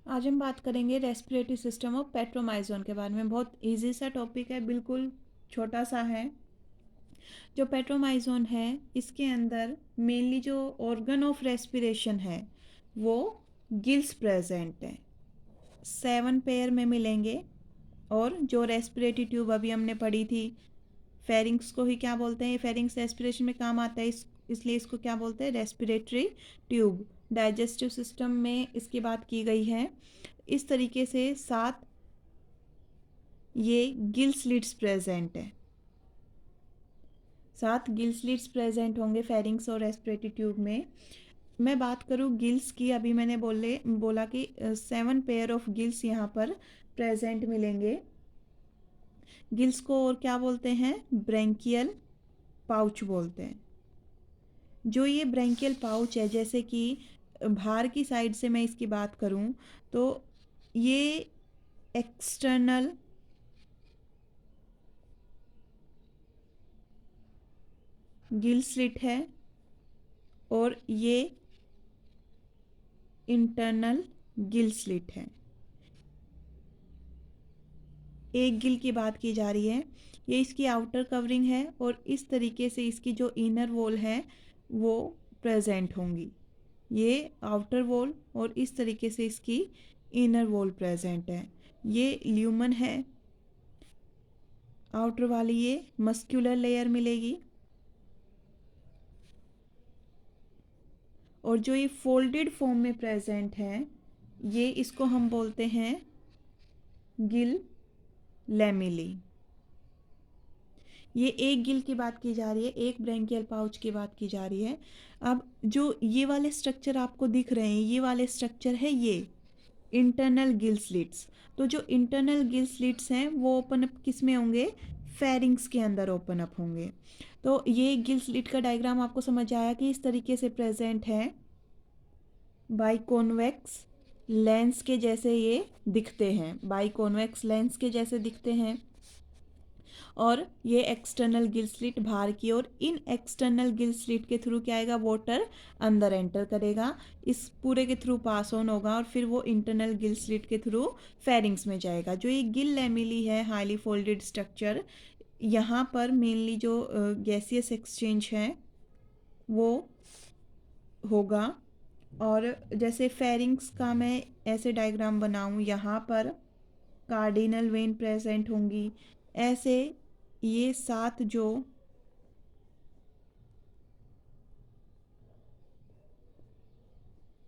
आज हम बात करेंगे रेस्पिरेटरी सिस्टम ऑफ पेट्रोमाइजोन के बारे में। बहुत इजी सा टॉपिक है, बिल्कुल छोटा सा है। जो पेट्रोमाइजोन है इसके अंदर मेनली जो ऑर्गन ऑफ रेस्पिरेशन है वो गिल्स प्रेजेंट है। 7 पेयर में मिलेंगे। और जो रेस्पिरेटरी ट्यूब अभी हमने पढ़ी थी, फेरिंग्स को ही क्या बोलते हैं, फेरिंग्स रेस्पिरेशन में काम आता है, इसलिए इसको क्या बोलते हैं, रेस्पिरेटरी ट्यूब। डाइजेस्टिव सिस्टम में इसकी बात की गई है। इस तरीके से 7 ये गिल स्लिट्स प्रेजेंट है। 7 गिल स्लिट्स प्रेजेंट होंगे फेरिंग्स और रेस्पिरेटरी ट्यूब में। मैं बात करूँ गिल्स की, अभी मैंने बोला कि 7 पेयर ऑफ गिल्स यहाँ पर प्रेजेंट मिलेंगे। गिल्स को और क्या बोलते हैं, ब्रैंकियल पाउच बोलते हैं। जो ये ब्रैंकियल पाउच है, जैसे कि बाहर की साइड से मैं इसकी बात करूं तो ये एक्सटर्नल गिल स्लिट है और ये इंटरनल गिल स्लिट है। एक गिल की बात की जा रही है, ये इसकी आउटर कवरिंग है और इस तरीके से इसकी जो इनर वॉल है वो प्रेजेंट होंगी। ये आउटर वॉल और इस तरीके से इसकी इनर वॉल प्रेजेंट है। ये ल्यूमन है। आउटर वाली ये मस्क्यूलर लेयर मिलेगी और जो ये फोल्डेड फॉर्म में प्रेजेंट है ये इसको हम बोलते हैं गिल लैमिली। ये एक गिल की बात की जा रही है, एक ब्रैंकियल पाउच की बात की जा रही है। अब जो ये वाले स्ट्रक्चर आपको दिख रहे हैं, ये वाले स्ट्रक्चर है ये इंटरनल गिल स्लिट्स। तो जो इंटरनल गिल स्लिट्स हैं वो ओपन अप किस में होंगे, फेरिंग्स के अंदर ओपन अप होंगे। तो ये गिल स्लिट का डायग्राम आपको समझ आया कि इस तरीके से प्रेजेंट है। बाइकॉन्वेक्स लेंस के जैसे ये दिखते हैं, बाइकॉन्वेक्स लेंस के जैसे दिखते हैं। और ये एक्सटर्नल गिल स्लिट बाहर की ओर, इन एक्सटर्नल गिल स्लिट के थ्रू क्या आएगा, वाटर अंदर एंटर करेगा, इस पूरे के थ्रू पास ऑन होगा और फिर वो इंटरनल गिल स्लिट के थ्रू फेरिंग्स में जाएगा। जो ये गिल लैमिली है, हाईली फोल्डेड स्ट्रक्चर, यहाँ पर मेनली जो गैसियस एक्सचेंज है वो होगा। और जैसे फेरिंग्स का मैं ऐसे डायग्राम बनाऊं, यहाँ पर कार्डिनल वेन प्रेजेंट होंगी। ऐसे ये 7 जो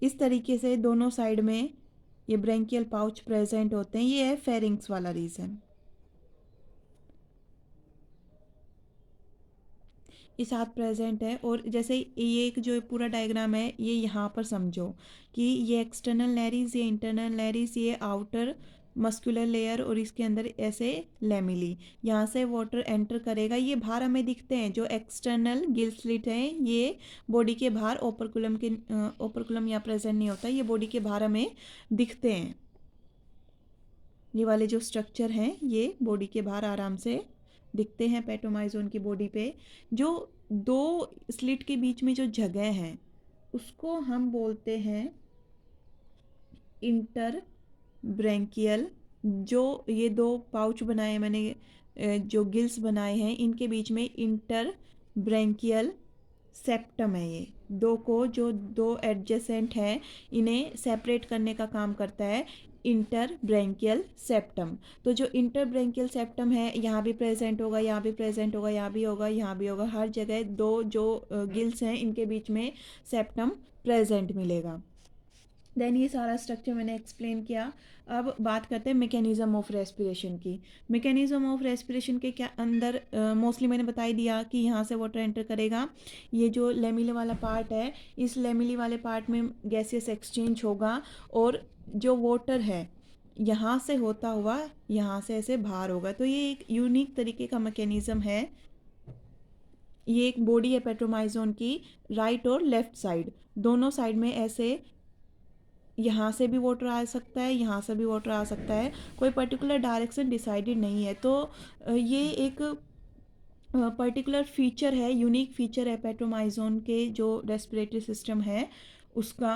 इस तरीके से दोनों साइड में ये ब्रैंकियल पाउच प्रेजेंट होते हैं, ये है फेरिंग्स वाला रीजन। ये 7 प्रेजेंट है। और जैसे ये एक जो पूरा डायग्राम है ये यहाँ पर समझो कि ये एक्सटर्नल लेयर्स, ये इंटरनल लेयर्स, ये आउटर मस्कुलर लेयर और इसके अंदर ऐसे लेमिली, यहाँ से वाटर एंटर करेगा। ये बाहर हमें दिखते हैं, जो एक्सटर्नल गिल स्लिट हैं ये बॉडी के बाहर, ओपरकुलम यहाँ प्रेजेंट नहीं होता, ये बॉडी के बाहर हमें दिखते हैं। ये वाले जो स्ट्रक्चर हैं ये बॉडी के बाहर आराम से दिखते हैं पेट्रोमाइजोन की बॉडी पे। जो 2 स्लिट के बीच में जो जगह है उसको हम बोलते हैं इंटर ब्रैंकियल। जो ये 2 पाउच बनाए मैंने, जो गिल्स बनाए हैं इनके बीच में इंटर ब्रैंकियल सेप्टम है। ये 2 को, जो 2 एडजेसेंट हैं इन्हें सेपरेट करने का काम करता है इंटर ब्रैंकियल सेप्टम। तो जो इंटर ब्रैंकियल सेप्टम है यहाँ भी प्रेजेंट होगा, यहाँ भी प्रेजेंट होगा, यहाँ भी होगा, यहाँ भी होगा, हर जगह 2 जो गिल्स हैं इनके बीच में सेप्टम प्रेजेंट मिलेगा। देन ये सारा स्ट्रक्चर मैंने एक्सप्लेन किया। अब बात करते हैं मैकेनिज्म ऑफ रेस्पिरेशन की। मैकेनिज्म ऑफ रेस्पिरेशन के क्या अंदर मोस्टली मैंने बता ही दिया कि यहाँ से वाटर एंटर करेगा। ये जो लेमिले वाला पार्ट है, इस लेमिली वाले पार्ट में गैसियस एक्सचेंज होगा और जो वाटर है यहाँ से होता हुआ यहाँ से ऐसे बाहर होगा। तो ये एक यूनिक तरीके का मैकेनिज्म है। ये एक बॉडी है पेट्रोमाइजोन की, राइट और लेफ्ट साइड, दोनों साइड में ऐसे यहाँ से भी वाटर आ सकता है, यहाँ से भी वाटर आ सकता है, कोई पर्टिकुलर डायरेक्शन डिसाइडेड नहीं है। तो ये एक पर्टिकुलर फीचर है, यूनिक फीचर है पेट्रोमाइजोन के जो रेस्पिरेटरी सिस्टम है उसका।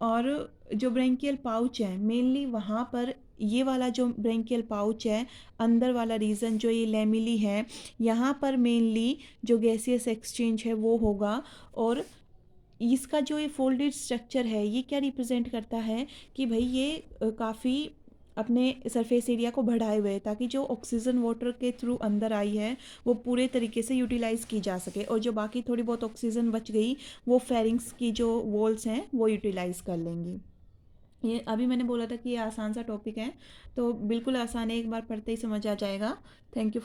और जो ब्रेंकियल पाउच है मेनली वहाँ पर ये वाला जो ब्रेंकियल पाउच है, अंदर वाला रीजन जो ये लेमिली है, यहाँ पर मेनली जो गैसियस एक्सचेंज है वो होगा। और इसका जो ये फोल्डेड स्ट्रक्चर है ये क्या रिप्रेजेंट करता है कि भाई ये काफ़ी अपने सरफेस एरिया को बढ़ाए हुए है, ताकि जो ऑक्सीजन वाटर के थ्रू अंदर आई है वो पूरे तरीके से यूटिलाइज़ की जा सके, और जो बाकी थोड़ी बहुत ऑक्सीजन बच गई वो फेरिंग्स की जो वॉल्स हैं वो यूटिलाइज़ कर लेंगी। ये अभी मैंने बोला था कि ये आसान सा टॉपिक है, तो बिल्कुल आसान है, एक बार पढ़ते ही समझ आ जाएगा। Thank you.